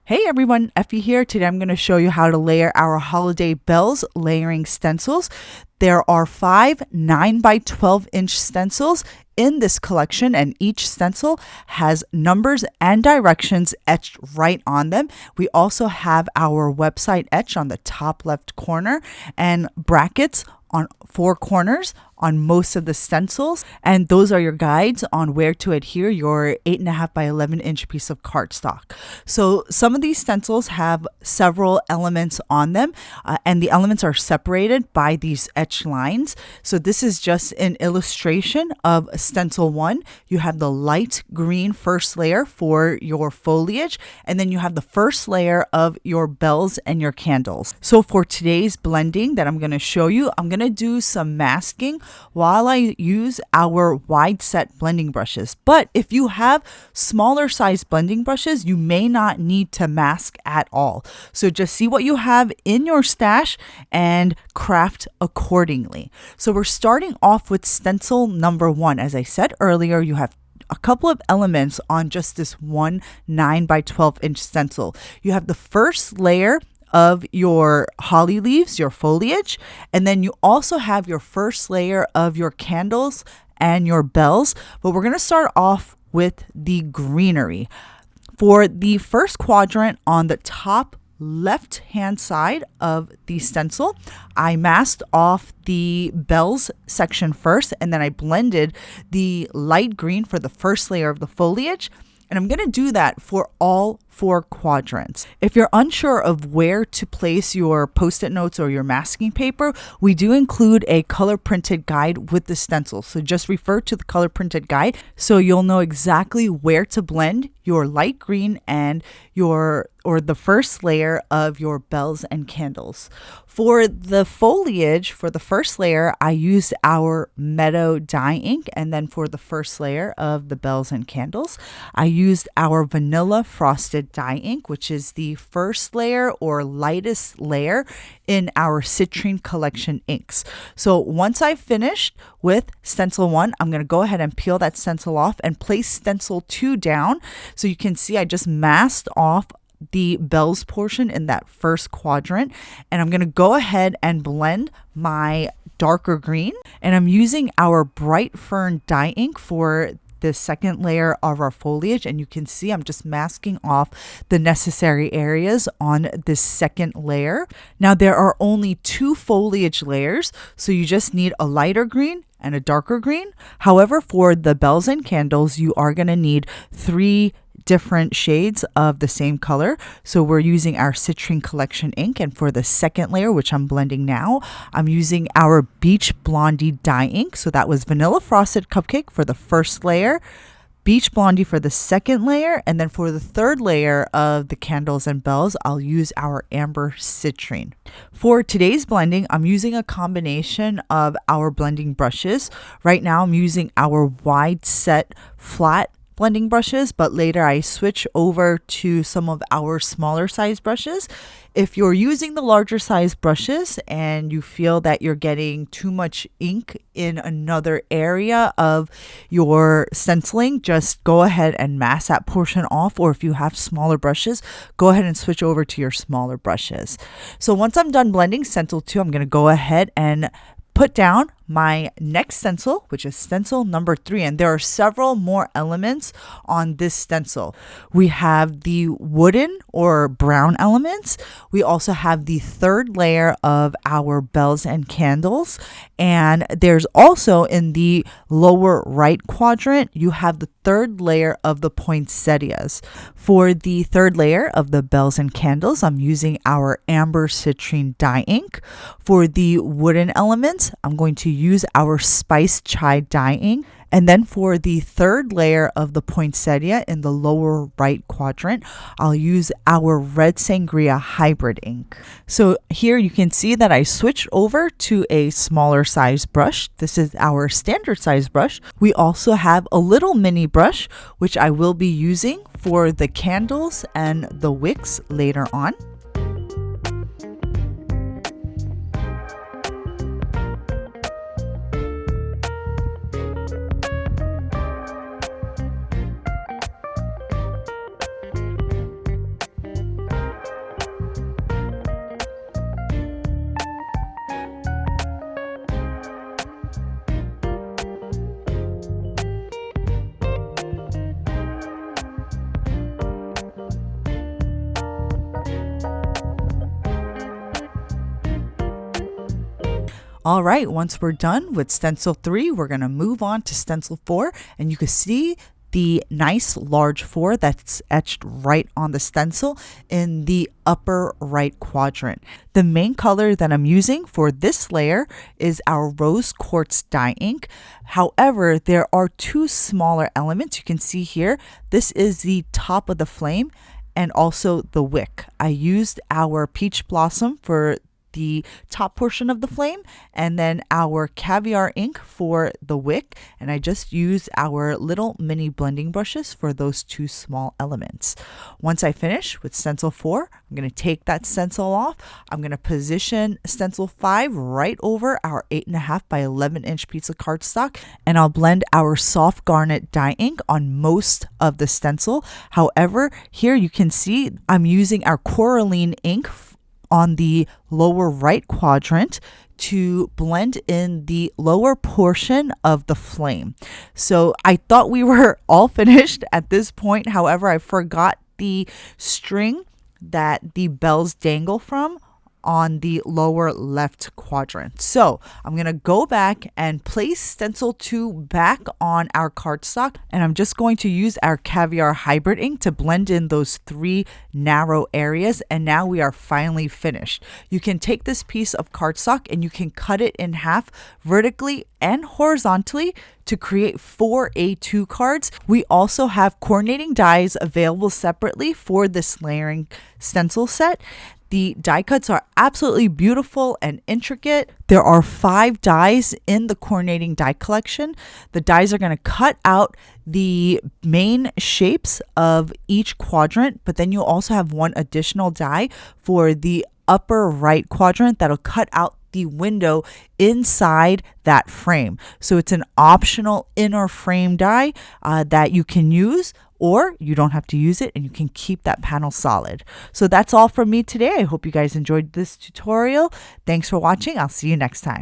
Hey everyone, Effie here. Today I'm going to show you how to layer our holiday bells layering stencils. There are 5 9 by 12 inch stencils in this collection, and each stencil has numbers and directions etched right on them. We also have our website etched on the top left corner and brackets on 4 corners on most of the stencils, and those are your guides on where to adhere your 8.5 by 11 inch piece of cardstock. So some of these stencils have several elements on them, and the elements are separated by these etched lines. So this is just an illustration of stencil 1. You have the light green first layer for your foliage, and then you have the first layer of your bells and your candles. So for today's blending that I'm going to show you, I'm going to do some masking while I use our wide set blending brushes. But if you have smaller size blending brushes, you may not need to mask at all. So just see what you have in your stash and craft accordingly. So we're starting off with stencil number 1. As I said earlier, you have a couple of elements on just this one 9 by 12 inch stencil. You have the first layer of your holly leaves, your foliage, and then you also have your first layer of your candles and your bells. But we're going to start off with the greenery. For the first quadrant on the top left hand side of the stencil, I masked off the bells section first, and then I blended the light green for the first layer of the foliage. And I'm going to do that for all 4 quadrants. If you're unsure of where to place your post-it notes or your masking paper, we do include a color printed guide with the stencil. So just refer to the color printed guide so you'll know exactly where to blend your light green and the first layer of your bells and candles. For the foliage, for the first layer, I used our Meadow dye ink, and then for the first layer of the bells and candles, I used our vanilla frosted dye ink, which is the first layer or lightest layer in our Citrine collection inks. So once I've finished with stencil 1, I'm going to go ahead and peel that stencil off and place stencil 2 down. So you can see I just masked off the bells portion in that first quadrant, and I'm going to go ahead and blend my darker green, and I'm using our bright Fern dye ink for the second layer of our foliage, and you can see I'm just masking off the necessary areas on this second layer. Now there are only 2 foliage layers, so you just need a lighter green and a darker green. However, for the bells and candles, you are going to need 3 different shades of the same color. So we're using our Citrine collection ink, and for the second layer, which I'm blending now, I'm using our Beach Blondie dye ink. So that was vanilla frosted cupcake for the first layer, Beach Blondie for the second layer, and then for the third layer of the candles and bells, I'll use our amber citrine. For today's blending, I'm using a combination of our blending brushes. Right now I'm using our wide set flat blending brushes, but later I switch over to some of our smaller size brushes. If you're using the larger size brushes and you feel that you're getting too much ink in another area of your stenciling, just go ahead and mask that portion off. Or if you have smaller brushes, go ahead and switch over to your smaller brushes. So once I'm done blending stencil 2, I'm going to go ahead and put down my next stencil, which is stencil number 3, and there are several more elements on this stencil. We have the wooden or brown elements. We also have the third layer of our bells and candles, and there's also in the lower right quadrant, you have the third layer of the poinsettias. For the third layer of the bells and candles, I'm using our amber citrine dye ink. For the wooden elements, I'm going to use our spice chai dye ink. And then for the third layer of the poinsettia in the lower right quadrant, I'll use our red sangria hybrid ink. So here you can see that I switched over to a smaller size brush. This is our standard size brush. We also have a little mini brush, which I will be using for the candles and the wicks later on. All right, once we're done with stencil 3, we're going to move on to stencil 4, and you can see the nice large 4 that's etched right on the stencil in the upper right quadrant. The main color that I'm using for this layer is our rose quartz dye ink. However, there are 2 smaller elements you can see here. This is the top of the flame and also the wick. I used our peach blossom for the top portion of the flame and then our caviar ink for the wick, and I just used our little mini blending brushes for those 2 small elements. Once I finish with stencil 4, I'm going to take that stencil off. I'm going to position stencil 5 right over our 8.5 by 11 inch piece of cardstock, and I'll blend our soft garnet dye ink on most of the stencil. However, here you can see I'm using our Coralline ink on the lower right quadrant to blend in the lower portion of the flame. So I thought we were all finished at this point. However, I forgot the string that the bells dangle from on the lower left quadrant. So I'm going to go back and place stencil 2 back on our cardstock, and I'm just going to use our Caviar hybrid ink to blend in those 3 narrow areas, and now we are finally finished. You can take this piece of cardstock and you can cut it in half vertically and horizontally to create 4 A2 cards. We also have coordinating dies available separately for this layering stencil set. The die cuts are absolutely beautiful and intricate. There are 5 dies in the coordinating die collection. The dies are going to cut out the main shapes of each quadrant, but then you'll also have 1 additional die for the upper right quadrant that'll cut out the window inside that frame. So it's an optional inner frame die that you can use, or you don't have to use it and you can keep that panel solid. So that's all from me today. I hope you guys enjoyed this tutorial. Thanks for watching. I'll see you next time.